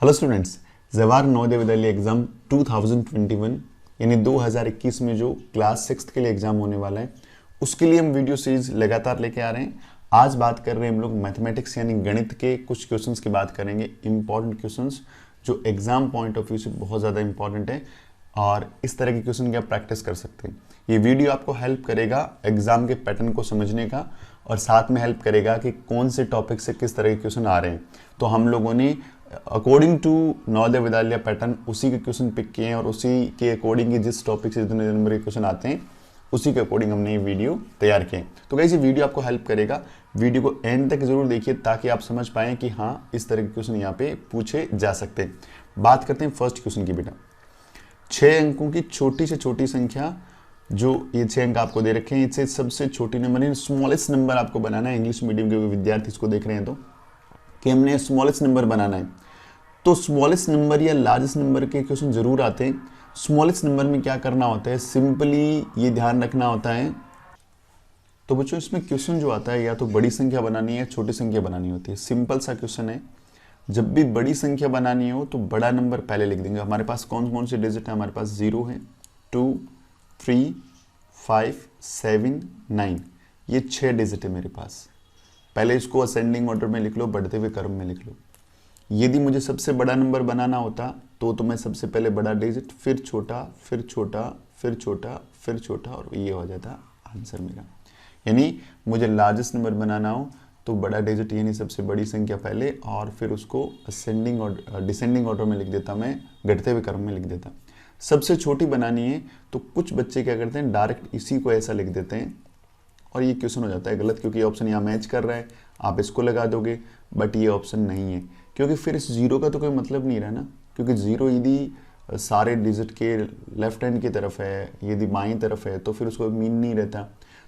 Hello students, Jawahar Navodaya Vidyalaya exam 2021 यानी 2021 में जो क्लास 6 के लिए एग्जाम होने वाला है उसके लिए हम वीडियो सीरीज लगातार लेके आ रहे हैं। आज बात कर रहे हैं हम लोग मैथमेटिक्स यानी गणित के कुछ क्वेश्चंस की बात करेंगे, इंपॉर्टेंट क्वेश्चंस जो एग्जाम पॉइंट ऑफ व्यू से बहुत ज़्यादा इंपॉर्टेंट है और इस तरह के क्वेश्चन की आप प्रैक्टिस कर सकते हैं। ये वीडियो आपको हेल्प करेगा एग्जाम के पैटर्न को समझने का और साथ में हेल्प करेगा कि कौन से टॉपिक से किस तरह के क्वेश्चन आ रहे हैं। तो हम लोगों ने according to Navodaya Vidyalaya pattern उसी के क्वेश्चन पिक किए हैं और उसी के अकॉर्डिंग जिस टॉपिक से जितने नंबर के क्वेश्चन आते हैं उसी के अकॉर्डिंग हमने ये वीडियो तैयार किए। तो गाइस ये वीडियो आपको हेल्प करेगा, वीडियो को एंड तक जरूर देखिए ताकि आप समझ पाएं कि हाँ इस तरह के क्वेश्चन यहाँ पे पूछे जा सकते हैं। बात करते हैं फर्स्ट क्वेश्चन की। बेटा 6 अंकों की छोटी से छोटी संख्या, जो ये 6 अंक आपको दे रखे हैं, इससे सबसे छोटी नंबर स्मॉलेस्ट नंबर आपको बनाना है। इंग्लिश मीडियम के विद्यार्थी इसको देख रहे हैं तो कि हमने स्मॉलेस्ट नंबर बनाना है, तो स्मॉलेस्ट नंबर या लार्जेस्ट नंबर के क्वेश्चन जरूर आते हैं। स्मॉलेस्ट नंबर में क्या करना होता है, सिंपली ये ध्यान रखना होता है। तो बच्चों इसमें क्वेश्चन जो आता है या तो बड़ी संख्या बनानी है या छोटी संख्या बनानी होती है। सिंपल सा क्वेश्चन है, जब भी बड़ी संख्या बनानी हो तो बड़ा नंबर पहले लिख देंगे। हमारे पास कौन कौन से डिजिट है, हमारे पास 0 है, 2, 3, 5, 7, 9, ये 6 डिजिट है मेरे पास। पहले इसको असेंडिंग ऑर्डर में लिख लो, बढ़ते हुए क्रम में लिख लो। यदि मुझे सबसे बड़ा नंबर बनाना होता तो मैं सबसे पहले बड़ा डिजिट, फिर छोटा, फिर छोटा, फिर छोटा, फिर छोटा, और ये हो जाता आंसर मेरा। यानी मुझे लार्जेस्ट नंबर बनाना हो तो बड़ा डिजिट यानी सबसे बड़ी संख्या पहले और फिर उसको असेंडिंग और डिसेंडिंग ऑर्डर में लिख देता, मैं घटते हुए क्रम में लिख देता। सबसे छोटी बनानी है तो कुछ बच्चे क्या करते हैं, डायरेक्ट इसी को ऐसा लिख देते हैं और ये क्वेश्चन हो जाता है गलत, क्योंकि ये ऑप्शन यहाँ मैच कर रहा है, आप इसको लगा दोगे, बट ये ऑप्शन नहीं है क्योंकि फिर इस 0 का तो कोई मतलब नहीं रहा ना, क्योंकि 0 यदि सारे डिजिट के लेफ्ट हैंड की तरफ है, यदि बाईं तरफ है तो फिर उसको मीन नहीं रहता।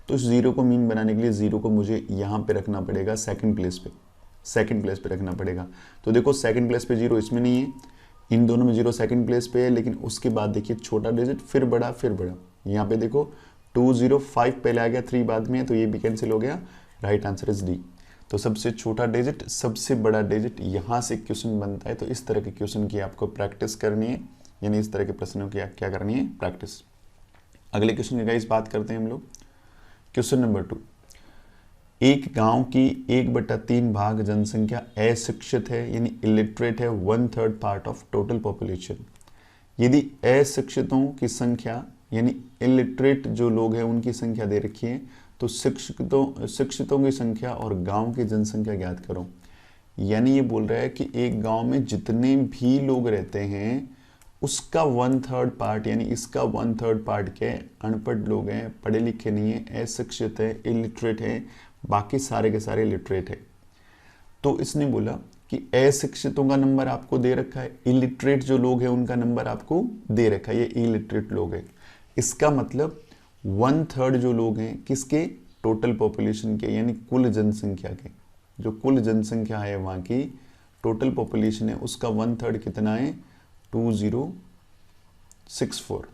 तो इस 0 को मीन बनाने के लिए 0 को मुझे यहाँ पे रखना पड़ेगा, सेकंड प्लेस पे रखना पड़ेगा। तो देखो सेकंड प्लेस पे 0 इसमें नहीं है, इन दोनों में 0 सेकंड प्लेस पे है, लेकिन उसके बाद देखिए छोटा डिजिट, फिर बड़ा, फिर बड़ा। यहाँ पे देखो 2, 0, 5 पहले आ गया, 3 बाद में है, तो ये भी कैंसिल हो गया। Right answer is D. तो सबसे छोटा डिजिट, सबसे बड़ा डिजिट, यहाँ से क्वेश्चन बनता है। तो इस तरह के क्वेश्चन की आपको प्रैक्टिस करनी है, यानी इस तरह के प्रश्नों की क्या करनी है, प्रैक्टिस। अगले क्वेश्चन की गाइस बात करते हैं हम लोग। क्वेश्चन नंबर 2, एक गांव की 1/3 भाग जनसंख्या अशिक्षित है यानी इलिटरेट है, 1/3 पार्ट ऑफ टोटल पॉपुलेशन। यदि अशिक्षितों की संख्या यानी इलिटरेट जो लोग हैं उनकी संख्या दे रखी है, तो शिक्षितों की संख्या और गांव की जनसंख्या ज्ञात करो। यानी ये बोल रहा है कि एक गांव में जितने भी लोग रहते हैं उसका 1/3 पार्ट, यानी इसका 1/3 पार्ट क्या है, अनपढ़ लोग हैं, पढ़े लिखे नहीं है, अशिक्षित है, इलिटरेट है, बाकी सारे के सारे लिटरेट है। तो इसने बोला कि अशिक्षितों का नंबर आपको दे रखा है, इलिटरेट जो लोग हैं उनका नंबर आपको दे रखा है, ये इलिटरेट लोग हैं। इसका मतलब 1/3 जो लोग हैं किसके, टोटल पॉपुलेशन के, यानी कुल जनसंख्या के। जो कुल जनसंख्या है वहाँ की टोटल पॉपुलेशन है उसका 1/3 कितना है, 2064।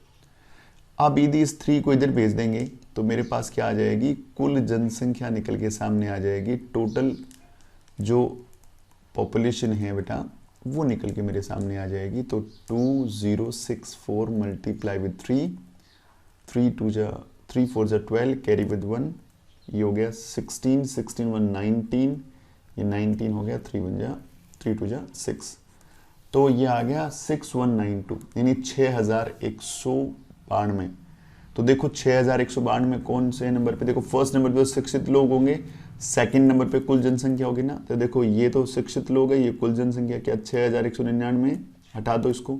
अब यदि इस 3 को इधर भेज देंगे तो मेरे पास क्या आ जाएगी, कुल जनसंख्या निकल के सामने आ जाएगी। टोटल जो पॉपुलेशन है बेटा वो निकल के मेरे सामने आ जाएगी। तो 2064 मल्टीप्लाई विद 3, 3 4 12, कैरी विद 1, ये हो गया 16, 16 1 19, ये 19 हो गया, 3 2 6, तो ये आ गया 6192 यानी 6192। तो देखो 6192 में कौन से नंबर पे, देखो फर्स्ट नंबर पे शिक्षित लोग होंगे, सेकंड नंबर पे कुल जनसंख्या होगी ना। तो देखो ये तो शिक्षित लोग है, ये कुल जनसंख्या क्या 6199, हटा दो इसको,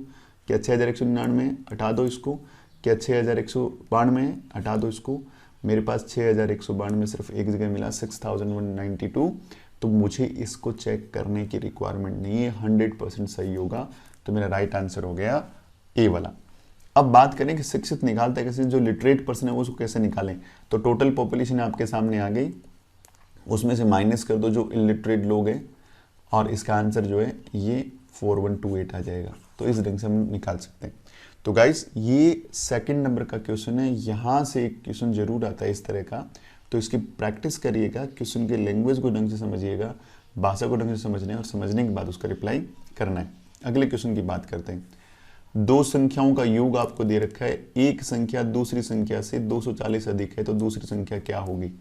क्या 6199 हटा दो इसको, क्या 6192 हटा दो इसको। मेरे पास 6192 में सिर्फ एक जगह मिला 6192, तो मुझे इसको चेक करने की रिक्वायरमेंट नहीं है, 100% सही होगा। तो मेरा राइट आंसर हो गया ए वाला। अब बात करें कि शिक्षित निकालते हैं कैसे, जो लिटरेट पर्सन है वो उसको कैसे निकालें। तो टोटल पॉपुलेशन आपके सामने आ गई, उसमें से माइनस कर दो जो इलिटरेट लोग हैं और इसका आंसर जो है ये 4128 आ जाएगा। तो इस ढंग से हम निकाल सकते हैं। तो गाइस ये सेकंड नंबर का क्वेश्चन है, यहाँ से एक क्वेश्चन जरूर आता है इस तरह का, तो इसकी प्रैक्टिस करिएगा, क्वेश्चन के लैंग्वेज को ढंग से समझिएगा, भाषा को ढंग से समझना है और समझने के बाद उसका रिप्लाई करना है। अगले क्वेश्चन की बात करते हैं। दो संख्याओं का योग आपको दे रखा है, एक संख्या दूसरी संख्या से 240 अधिक है तो दूसरी संख्या क्या होगी।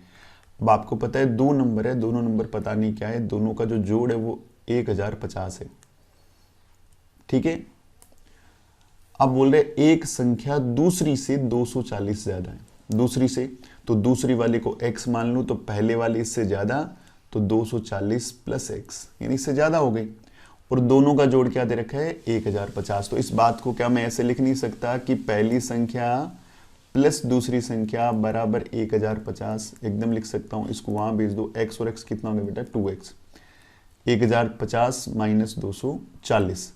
अब आपको पता है दो नंबर है, दोनों नंबर पता नहीं क्या है, दोनों का जो जोड़ है वो 1050 है, ठीक है। अब बोल रहे एक संख्या दूसरी से 240 ज्यादा है, दूसरी से, तो दूसरी वाले को x मान लो, तो पहले वाले इससे ज्यादा, तो 240 प्लस x यानी इससे ज्यादा हो गई, और दोनों का जोड़ क्या दे रखा है 1050। तो इस बात को क्या मैं ऐसे लिख नहीं सकता कि पहली संख्या प्लस दूसरी संख्या बराबर 1050, एकदम लिख सकता हूं, इसको वहां भेज दो, x और x कितना हो गया बेटा 2x, 1050 माइनस 240,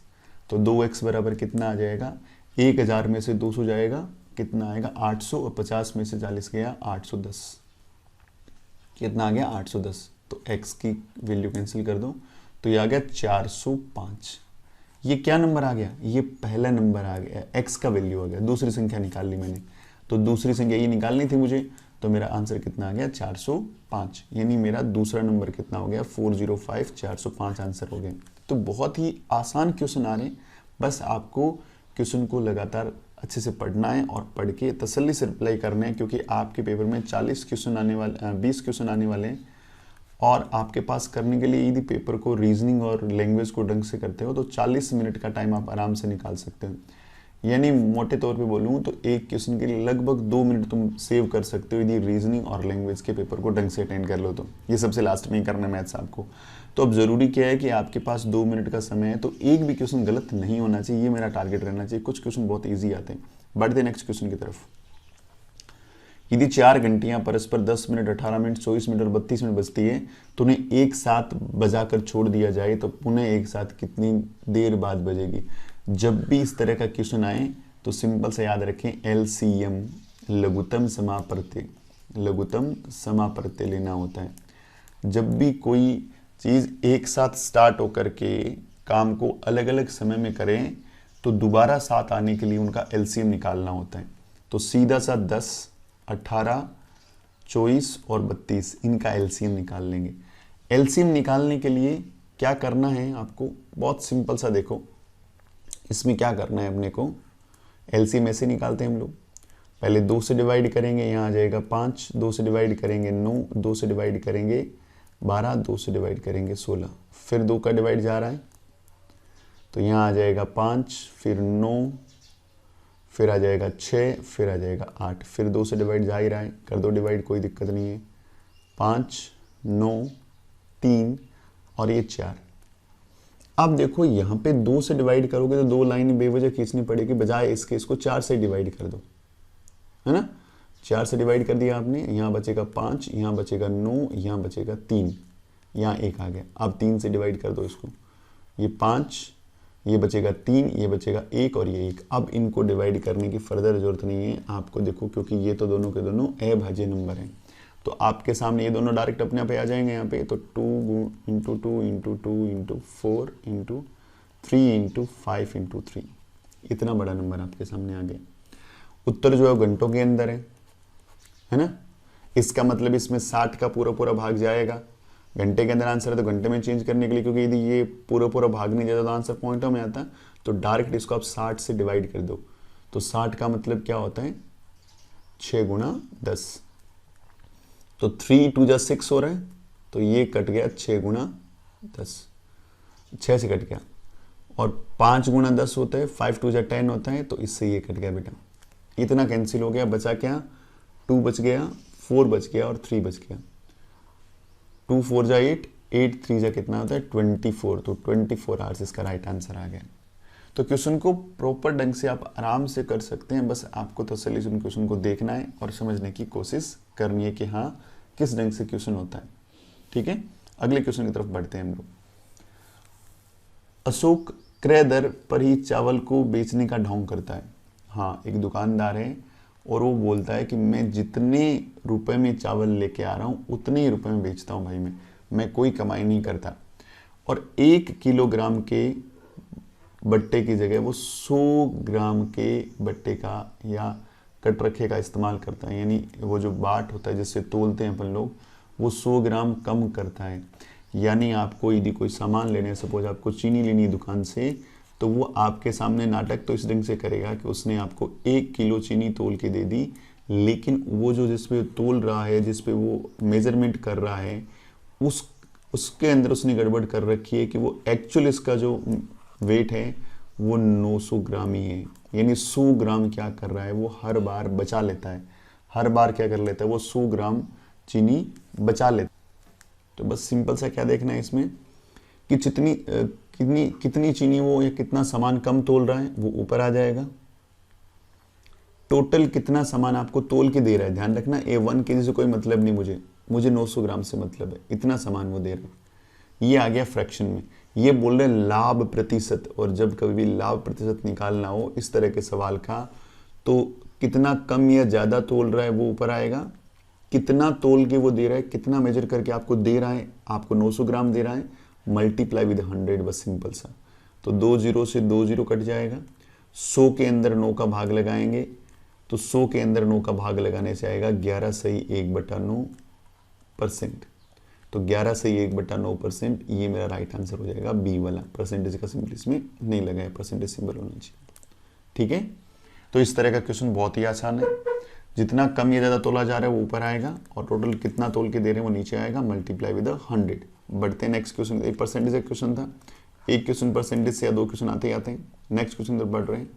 तो 2x बराबर कितना आ जाएगा, 1000 में से 200 जाएगा, कितना आएगा 800, और 50 में से 40 गया 810, कितना आ गया 810, तो x की वैल्यू कैंसिल कर दो, तो ये आ गया 405। ये क्या नंबर आ गया, ये पहला नंबर आ गया, x का वैल्यू आ गया, दूसरी संख्या निकाल ली मैंने, तो दूसरी संख्या ये निकालनी थी मुझे, तो मेरा आंसर कितना आ गया 405, यानी मेरा दूसरा नंबर कितना हो गया 405, 405 आंसर हो गया। तो बहुत ही आसान क्वेश्चन आ रहे हैं, बस आपको क्वेश्चन को लगातार अच्छे से पढ़ना है और पढ़ के तसल्ली से रिप्लाई करना है, क्योंकि आपके पेपर में 40 क्वेश्चन आने वाले 20 क्वेश्चन आने वाले हैं, और आपके पास करने के लिए यदि पेपर को रीजनिंग और लैंग्वेज को ढंग से करते हो तो 40 मिनट का टाइम आप आराम से निकाल सकते हो। यानी मोटे तौर पे बोलूँ तो एक क्वेश्चन के लिए लगभग 2 मिनट तुम सेव कर सकते हो यदि रीजनिंग और लैंग्वेज के पेपर को ढंग से अटेंड कर लो तो। ये सबसे लास्ट में ही करना मैथ्स आपको। तो अब ज़रूरी क्या है कि आपके पास 2 मिनट का समय है, तो एक भी क्वेश्चन गलत नहीं होना चाहिए, ये मेरा टारगेट रहना चाहिए। कुछ क्वेश्चन बहुत ईजी आते हैं। बढ़ते नेक्स्ट क्वेश्चन की तरफ। यदि 4 घंटियां परस्पर 10 मिनट, 18 मिनट, 24 मिनट और 32 मिनट बजती है तो उन्हें एक साथ बजाकर छोड़ दिया जाए तो पुनः एक साथ कितनी देर बाद बजेगी। जब भी इस तरह का क्वेश्चन आए तो सिंपल से याद रखें LCM, लघुत्तम समाप्रत्यय, लघुत्तम समाप्रत्यय लेना होता है। जब भी कोई चीज़ एक साथ स्टार्ट होकर के काम को अलग अलग समय में करें तो दोबारा साथ आने के लिए उनका LCM निकालना होता है। तो सीधा सा 10, 18, 24 और 32 इनका LCM निकाल लेंगे। LCM निकालने के लिए क्या करना है आपको, बहुत सिंपल सा देखो। इसमें क्या करना है अपने को, LCM ऐसे निकालते हैं हम लोग। पहले 2 से डिवाइड करेंगे, यहाँ आ जाएगा 5, 2 से डिवाइड करेंगे 9, 2 से डिवाइड करेंगे 12, 2 से डिवाइड करेंगे 16, फिर 2 का डिवाइड जा रहा है तो यहाँ आ जाएगा 5, फिर 9, फिर आ जाएगा 6, फिर आ जाएगा 8, फिर 2 से डिवाइड जा ही रहा है, कर दो डिवाइड, कोई दिक्कत नहीं है। 5, 9, 3 और ये 4। अब देखो यहाँ पे 2 से डिवाइड करोगे तो 2 लाइन बेवजह खींचनी पड़ेगी, बजाय इसके इसको 4 से डिवाइड कर दो, है ना। 4 से डिवाइड कर दिया आपने, यहाँ बचेगा 5, यहाँ बचेगा 9, यहाँ बचेगा 3, यहाँ 1 आ गया। अब 3 से डिवाइड कर दो इसको, ये 5, ये बचेगा 3, ये बचेगा 1 और ये 1। अब इनको डिवाइड करने की फर्दर जरूरत नहीं है आपको, देखो क्योंकि ये तो दोनों के दोनों अभाज्य नंबर हैं, तो आपके सामने ये दोनों डायरेक्ट अपने आप आ जाएंगे यहाँ पे। तो 2 into 2 into 2 into 4 into 3 into 5 into 3, इतना बड़ा नंबर आपके सामने आ गया। उत्तर जो है घंटों के अंदर है ना। इसका मतलब इसमें 60 का पूरा पूरा भाग जाएगा, घंटे के अंदर आंसर है तो घंटे में चेंज करने के लिए, क्योंकि यदि ये पूरा पूरा भाग नहीं जाता तो आंसर पॉइंटों में आता, तो डायरेक्ट इसको आप 60 से डिवाइड कर दो। तो 60 का मतलब क्या होता है 6 गुणा 10, तो 3 2 जा 6 हो रहा है, तो ये कट गया 6 गुणा 10, 6 से कट गया। और 5 गुणा 10 होता है, 5 2 जा 10 होता है, तो इससे ये कट गया बेटा, इतना कैंसिल हो गया, बचा क्या 2 बच गया, 4 बच गया और 3 बच गया। 2 4 जा 8, 8 3 जा कितना होता है 24, तो 24 आवर्स इसका राइट आंसर आ गया। तो क्वेश्चन को प्रॉपर ढंग से आप आराम से कर सकते हैं, बस आपको तसल्ली से उन क्वेश्चन को देखना है और समझने की कोशिश करनी है कि हाँ किस ढंग से क्वेश्चन होता है। ठीक है, अगले क्वेश्चन की तरफ बढ़ते हैं हम लोग। अशोक क्रय दर पर ही चावल को बेचने का ढोंग करता है। हाँ, एक दुकानदार है और वो बोलता है कि मैं जितने रुपए में चावल लेके आ रहा हूँ उतने ही रुपए में बेचता हूँ भाई, मैं कोई कमाई नहीं करता। और 1 किलोग्राम के बट्टे की जगह वो 100 ग्राम के बट्टे का या कटरखे का इस्तेमाल करता है, यानी वो जो बाट होता है जिससे तोलते हैं अपन लोग, वो 100 ग्राम कम करता है। यानी आपको यदि कोई सामान लेने, सपोज आपको चीनी लेनी है दुकान से, तो वो आपके सामने नाटक तो इस ढंग से करेगा कि उसने आपको 1 किलो चीनी तोल के दे दी, लेकिन वो जो जिस पे तोल रहा है, जिस पे वो मेजरमेंट कर रहा है, उसके अंदर उसने गड़बड़ कर रखी है कि वो एक्चुअल इसका जो वेट है वो 900 ग्राम ही है। यानी 100 ग्राम क्या कर रहा है, वो हर बार बचा लेता है, हर बार क्या कर लेता है, वो 100 ग्राम चीनी बचा लेता है। तो बस सिंपल सा क्या देखना है इसमें कि कितनी चीनी वो या कितना सामान कम तोल रहा है वो ऊपर आ जाएगा। टोटल कितना सामान आपको तोल के दे रहा है, ध्यान रखना A1 केजी से कोई मतलब नहीं, मुझे 900 ग्राम से मतलब है, इतना सामान वो दे रहा है। ये आ गया फ्रैक्शन में। ये बोल रहे हैं लाभ प्रतिशत, और जब कभी भी लाभ प्रतिशत निकालना हो इस तरह के सवाल का, तो कितना कम या ज़्यादा तोल रहा है वो ऊपर आएगा, कितना तोल के वो दे रहा है, कितना मेजर करके आपको दे रहा है, आपको 900 ग्राम दे रहा है, मल्टीप्लाई विद 100, बस सिंपल सा। तो 2 जीरो से 2 जीरो कट जाएगा, 100 के अंदर 9 का भाग लगाएंगे, तो 100 के अंदर 9 का भाग लगाने से आएगा 11 सही 1/9%। तो 11 सही 1/9%, ये मेरा राइट आंसर हो जाएगा बी वाला। परसेंटेज का सिंबल इसमें नहीं लगा है, परसेंटेज सिंबल होना चाहिए। ठीक है, तो इस तरह का क्वेश्चन बहुत ही आसान है। जितना कम या ज़्यादा तोला जा रहा है वो ऊपर आएगा, और टोटल कितना तोल के दे रहे हैं वो नीचे आएगा, मल्टीप्लाई विद 100। बढ़ते हैं नेक्स्ट क्वेश्चन। एक परसेंटेज का क्वेश्चन था, एक क्वेश्चन परसेंटेज से या 2 क्वेश्चन आते ही आते हैं। नेक्स्ट क्वेश्चन बढ़ रहे हैं।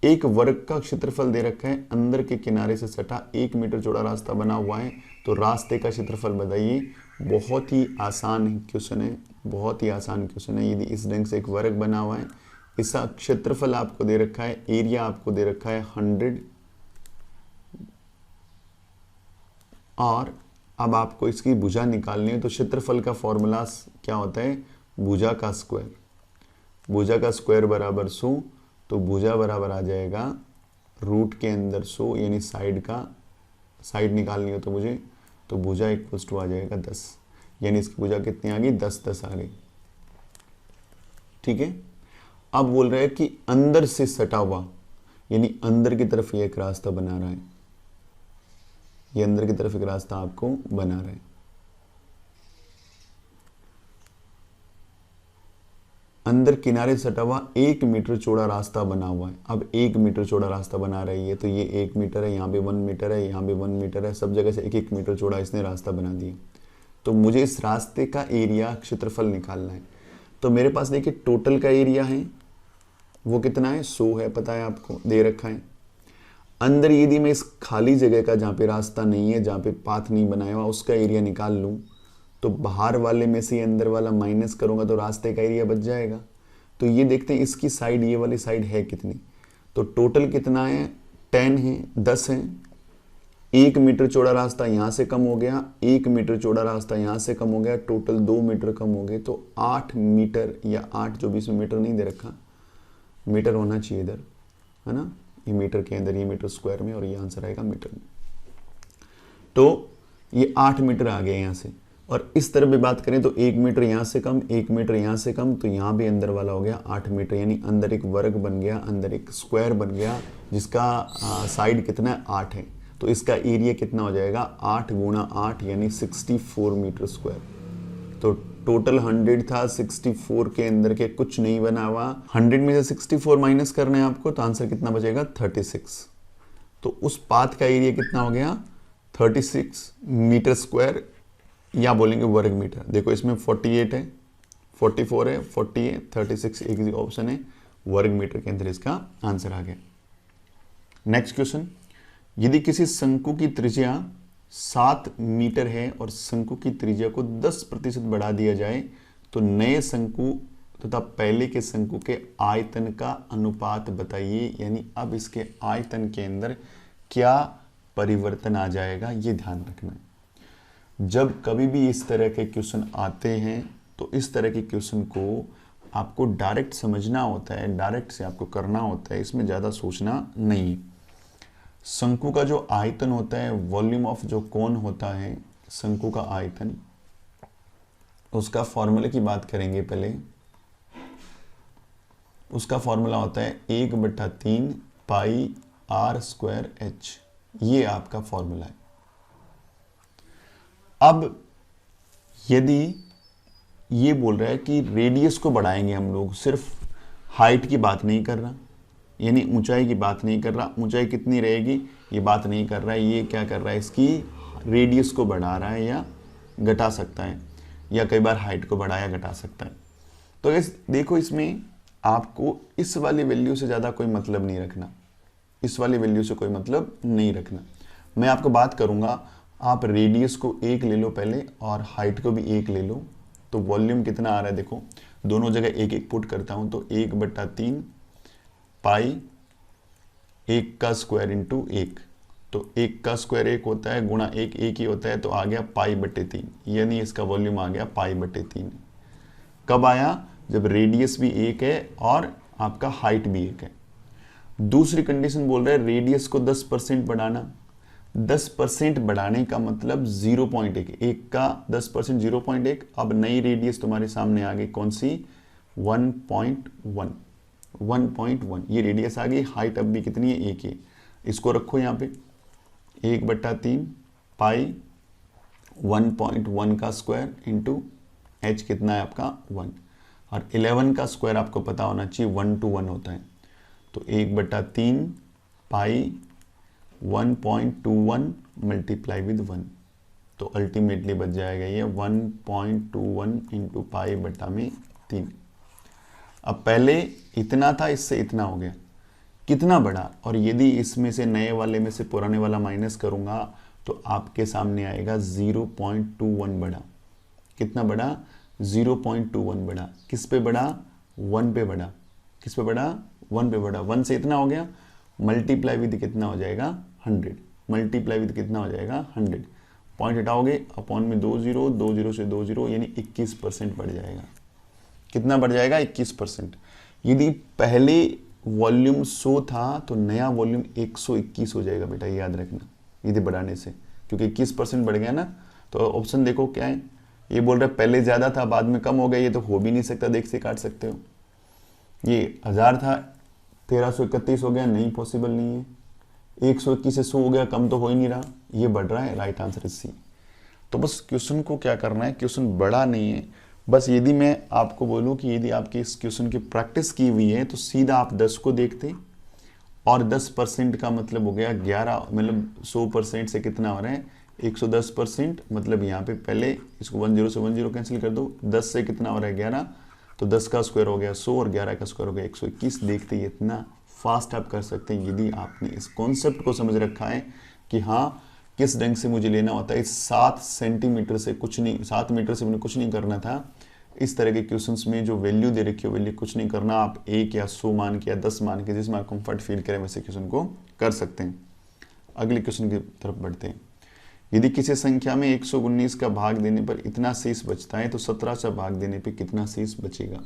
एक वर्ग का क्षेत्रफल दे रखा है, अंदर के किनारे से सटा 1 मीटर चौड़ा रास्ता बना हुआ है, तो रास्ते का क्षेत्रफल बताइए। बहुत ही आसान क्वेश्चन है, बहुत ही आसान क्वेश्चन है। यदि इस ढंग से एक वर्ग बना हुआ है, इसका क्षेत्रफल आपको दे रखा है, एरिया आपको दे रखा है 100, और अब आपको इसकी भुजा निकालनी है। तो क्षेत्रफल का फॉर्मूला क्या होता है, भुजा का स्क्वायर। भुजा का स्क्वायर बराबर 100, तो भुजा बराबर आ जाएगा रूट के अंदर 100, यानी साइड निकालनी हो तो मुझे, तो भुजा इक्वल्स टू आ जाएगा 10, यानी इसकी भुजा कितनी आ गई, 10 आ गई। ठीक है, अब बोल रहे हैं कि अंदर से सटा हुआ, यानी अंदर की तरफ ये एक रास्ता बना रहा है, ये अंदर की तरफ एक रास्ता आपको बना रहा है। अंदर किनारे सटा हुआ 1 मीटर चौड़ा रास्ता बना हुआ है। अब 1 मीटर चौड़ा रास्ता बना रही है, तो ये 1 मीटर है, यहाँ पे 1 मीटर है, यहाँ पे 1 मीटर है, सब जगह से 1-1 मीटर चौड़ा इसने रास्ता बना दिया। तो मुझे इस रास्ते का एरिया क्षेत्रफल निकालना है। तो मेरे पास देखिए टोटल का एरिया है, वो कितना है, 100 है, पता है आपको, दे रखा है। अंदर यदि मैं इस खाली जगह का, जहाँ पे रास्ता नहीं है, जहाँ पे पाथ नहीं बनाया हुआ, उसका एरिया निकाल लूँ, तो बाहर वाले में से अंदर वाला माइनस करूंगा तो रास्ते का एरिया बच जाएगा। तो ये देखते हैं इसकी साइड, ये वाली साइड है कितनी, तो टोटल कितना है, 10 है, 10 है। 1 मीटर चौड़ा रास्ता यहाँ से कम हो गया, 1 मीटर चौड़ा रास्ता यहाँ से कम हो गया, टोटल 2 मीटर कम हो गए, तो 8 मीटर, या 8 जो भी इसमें मीटर नहीं दे रखा, मीटर होना चाहिए इधर, है ना, ये मीटर के अंदर, ये मीटर स्क्वायर में, और ये आंसर आएगा मीटर में। तो ये 8 मीटर आ गया यहाँ से। और इस तरफ भी बात करें तो 1 मीटर यहाँ से कम, 1 मीटर यहाँ से कम, तो यहाँ भी अंदर वाला हो गया 8 मीटर, यानी अंदर एक वर्ग बन गया, अंदर एक स्क्वायर बन गया, जिसका साइड कितना है, 8 है। तो इसका एरिया कितना हो जाएगा, 8 गुणा 8, यानी 64 मीटर स्क्वायर। तो टोटल 100 था, 64 के अंदर के कुछ नहीं बना हुआ, 100 में से 64 माइनस करना है आपको, तो आंसर कितना बचेगा, 36। तो उस पाथ का एरिया कितना हो गया, 36 मीटर स्क्वायर, या बोलेंगे वर्ग मीटर। देखो इसमें 48 है, 44 है, 40 है, 36 एक ही ऑप्शन है, वर्ग मीटर के अंदर इसका आंसर आ गया। नेक्स्ट क्वेश्चन, यदि किसी शंकु की त्रिज्या 7 मीटर है और शंकु की त्रिज्या को 10% बढ़ा दिया जाए, तो नए शंकु तथा पहले के शंकु के आयतन का अनुपात बताइए। यानी अब इसके आयतन के अंदर क्या परिवर्तन आ जाएगा, ये ध्यान रखना है। जब कभी भी इस तरह के क्वेश्चन आते हैं, तो इस तरह के क्वेश्चन को आपको डायरेक्ट समझना होता है, डायरेक्ट से आपको करना होता है, इसमें ज़्यादा सोचना नहीं है। शंकु का जो आयतन होता है, वॉल्यूम ऑफ जो कोन होता है, शंकु का आयतन, उसका फॉर्मूले की बात करेंगे पहले। उसका फॉर्मूला होता है 1/3 पाई r स्क्वायर h, ये आपका फॉर्मूला है। अब यदि ये बोल रहा है कि रेडियस को बढ़ाएंगे हम लोग, सिर्फ हाइट की बात नहीं कर रहा, यानी ऊंचाई की बात नहीं कर रहा, ऊंचाई कितनी रहेगी ये बात नहीं कर रहा है। ये क्या कर रहा है, इसकी रेडियस को बढ़ा रहा है या घटा सकता है, या कई बार हाइट को बढ़ा या घटा सकता है। तो इस देखो, इसमें आपको इस वाली वैल्यू से ज़्यादा कोई मतलब नहीं रखना, इस वाली वैल्यू से कोई मतलब नहीं रखना। मैं आपको बात करूँगा, आप रेडियस को 1 ले लो पहले और हाइट को भी 1 ले लो, तो वॉल्यूम कितना आ रहा है देखो, दोनों जगह 1 पुट करता हूँ तो 1/3 पाई 1 का स्क्वायर इंटू 1, तो 1 का स्क्वायर 1 होता है, गुणा 1 1 ही होता है, तो आ गया पाई/3, यानी इसका वॉल्यूम आ गया पाई/3। कब आया, जब रेडियस भी 1 है और आपका हाइट भी 1 है। दूसरी कंडीशन बोल रहा है रेडियस को 10% बढ़ाना। 10% बढ़ाने का मतलब 0.1, 1 का 10% 0.1। अब नई रेडियस तुम्हारे सामने आ गई, कौन सी, 1.1, 1.1 ये रेडियस आ गई। हाइट अब भी कितनी है, 1 है। इसको रखो यहाँ पे 1/3 पाई 1.1 का स्क्वायर इंटू h कितना है आपका 1, और 11 का स्क्वायर आपको पता होना चाहिए 1 to 1 होता है, तो 1/3 पाई 1.21 मल्टीप्लाई विद 1, तो अल्टीमेटली बच जाएगा ये 1.21 इंटू पाई/3। अब पहले इतना था, इससे इतना हो गया, कितना बढ़ा, और यदि इसमें से नए वाले में से पुराने वाला माइनस करूंगा तो आपके सामने आएगा 0.21 बढ़ा। कितना बढ़ा, 0.21 बढ़ा। किस पे बढ़ा, 1 पे बढ़ा। किस पे बढ़ा, 1 पे बढ़ा। 1 से इतना हो गया, मल्टीप्लाई विद कितना हो जाएगा 100, मल्टीप्लाई विद कितना हो जाएगा 100, पॉइंट हटाओगे अपॉन में 2 0, 2 0 से 2 0, यानी 21% बढ़ जाएगा। कितना बढ़ जाएगा, 21%। यदि पहले वॉल्यूम 100 था तो नया वॉल्यूम 121 हो जाएगा बेटा, याद रखना, यदि बढ़ाने से, क्योंकि 21% बढ़ गया ना। तो ऑप्शन देखो क्या है, ये बोल रहा है पहले ज़्यादा था बाद में कम हो गया, ये तो हो भी नहीं सकता, देख से काट सकते हो। ये 1000 था 1331 हो गया, नहीं पॉसिबल नहीं है। 121 से 100 हो गया, कम तो हो ही नहीं रहा, ये बढ़ रहा है। Right answer is C. तो बस क्वेश्चन को क्या करना है, क्वेश्चन बड़ा नहीं है, बस यदि मैं आपको बोलूं कि यदि आपकी इस क्वेश्चन की प्रैक्टिस की हुई है तो सीधा आप 10 को देखते, और 10% का मतलब हो गया 11, मतलब 100% से कितना हो रहा है 110%, मतलब यहाँ पे पहले इसको 10 से 10 कैंसिल कर दो, 10 से कितना हो रहा है 11, तो 10 का स्क्वायर हो गया 100 और 11 का स्क्वायर हो गया 121। देखते ही इतना फास्ट आप कर सकते हैं यदि आपने इस कॉन्सेप्ट को समझ रखा है कि हाँ किस ढंग से मुझे लेना होता है। इस 7 सेंटीमीटर से कुछ नहीं, 7 मीटर से मुझे कुछ नहीं करना था। इस तरह के क्वेश्चंस में जो वैल्यू दे रखी है वैल्यू कुछ नहीं करना, आप 1 या 100 मान के या 10 मान के जिसमें आप कंफर्ट फील करें वैसे क्वेश्चन को कर सकते हैं। अगले क्वेश्चन की तरफ बढ़ते हैं। यदि किसी संख्या में 119 का भाग देने पर इतना शेष बचता है तो 17 से भाग देने पर कितना शेष बचेगा।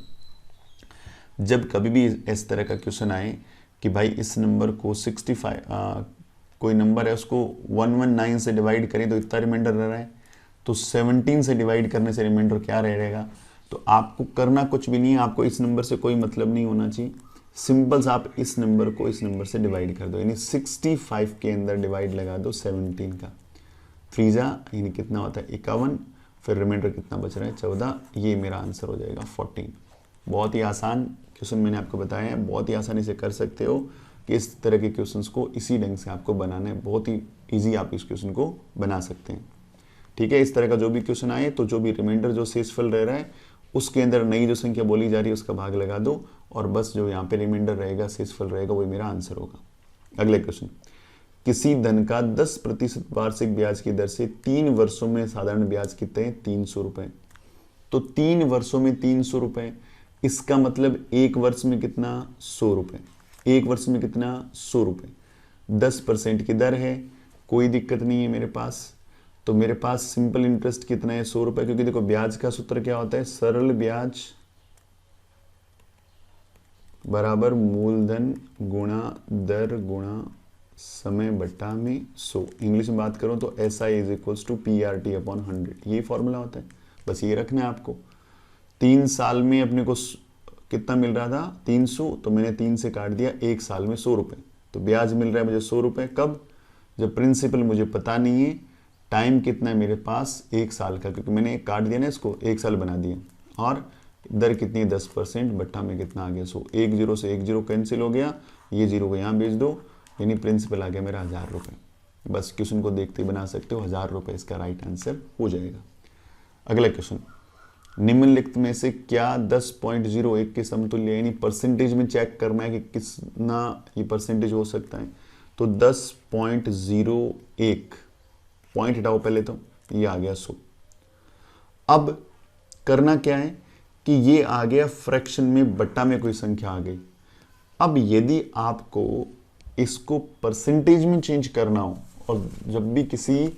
जब कभी भी इस तरह का क्वेश्चन आए कि भाई इस नंबर को 65 कोई नंबर है उसको 119 से डिवाइड करें तो इतना रिमाइंडर रह रहा है, तो 17 से डिवाइड करने से रिमाइंडर क्या रहेगा। तो आपको करना कुछ भी नहीं है, आपको इस नंबर से कोई मतलब नहीं होना चाहिए। सिंपल सा आप इस नंबर को इस नंबर से डिवाइड कर दो, यानी 65 के अंदर डिवाइड लगा दो 17 का, 3 यानी कितना होता है 51, फिर रिमाइंडर कितना बच रहा है 14, ये मेरा आंसर हो जाएगा 14। बहुत ही आसान क्वेश्चन मैंने आपको बताया है, बहुत ही आसानी से कर सकते हो कि इस तरह के क्वेश्चंस को इसी ढंग से आपको बनाना है, बहुत ही इजी आप इस क्वेश्चन को बना सकते हैं। ठीक है, इस तरह का जो भी क्वेश्चन आए तो जो भी रिमाइंडर जो शेषफल रह रहा है उसके अंदर नई जो संख्या बोली जा रही है उसका भाग लगा दो, और बस जो यहाँ पे रिमाइंडर रहेगा शेषफल रहेगा वही मेरा आंसर होगा। अगले क्वेश्चन, किसी धन का 10% वार्षिक ब्याज की दर से 3 वर्षों में साधारण ब्याज कितने हैं 300 रुपए। तो 3 वर्षों में 300 रुपए, इसका मतलब 1 वर्ष में कितना 100 रुपए, 1 वर्ष में कितना 100 रुपए। 10% की दर है, कोई दिक्कत नहीं है मेरे पास। तो मेरे पास सिंपल इंटरेस्ट कितना है 100 रुपए, क्योंकि देखो ब्याज का सूत्र क्या होता है, सरल ब्याज बराबर मूलधन गुणा दर गुणा समय बट्टा में 100। इंग्लिश में बात करूं तो SI is equals to PRT upon 100, ये फॉर्मूला होता है। बस ये रखना है आपको। 3 साल में अपने को कितना मिल रहा था 300, तो मैंने 3 से काट दिया, 1 साल में 100 रुपए, तो ब्याज मिल रहा है मुझे 100 रुपए। कब, जब प्रिंसिपल मुझे पता नहीं है, टाइम कितना है मेरे पास 1 साल का, क्योंकि मैंने काट दिया ना इसको 1 साल बना दिया, और दर कितनी 10%, बट्टा में कितना आ गया 100। एक जीरो से एक जीरो कैंसिल हो गया, ये जीरो को यहाँ भेज दो, यानी प्रिंसिपल आ गया मेरा 1000 रुपये। बस क्वेश्चन को देखते ही बना सकते हो, 1000 रुपये इसका राइट आंसर हो जाएगा। अगला क्वेश्चन, निम्नलिखित में से क्या 10.01 के समतुल्य, यानी परसेंटेज में चेक करना है कि कितना ये परसेंटेज हो सकता है। तो 10.01 पॉइंट हटाओ पहले, तो ये आ गया 100। अब करना क्या है कि ये आ गया फ्रैक्शन में, बट्टा में कोई संख्या आ गई। अब यदि आपको इसको परसेंटेज में चेंज करना हो, और जब भी किसी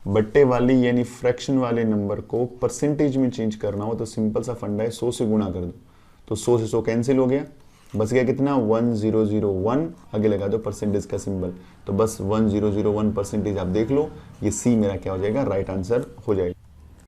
बट्टे वाली यानी फ्रैक्शन वाले नंबर को परसेंटेज में चेंज करना हो, तो सिंपल सा फंडा है, 100 से गुणा कर दो। तो 100 से 100 कैंसिल हो गया, बस गया कितना 1001, आगे लगा दो परसेंटेज का सिंबल, तो बस 1001 परसेंटेज आप देख लो, ये सी मेरा क्या हो जाएगा, राइट आंसर हो जाएगा।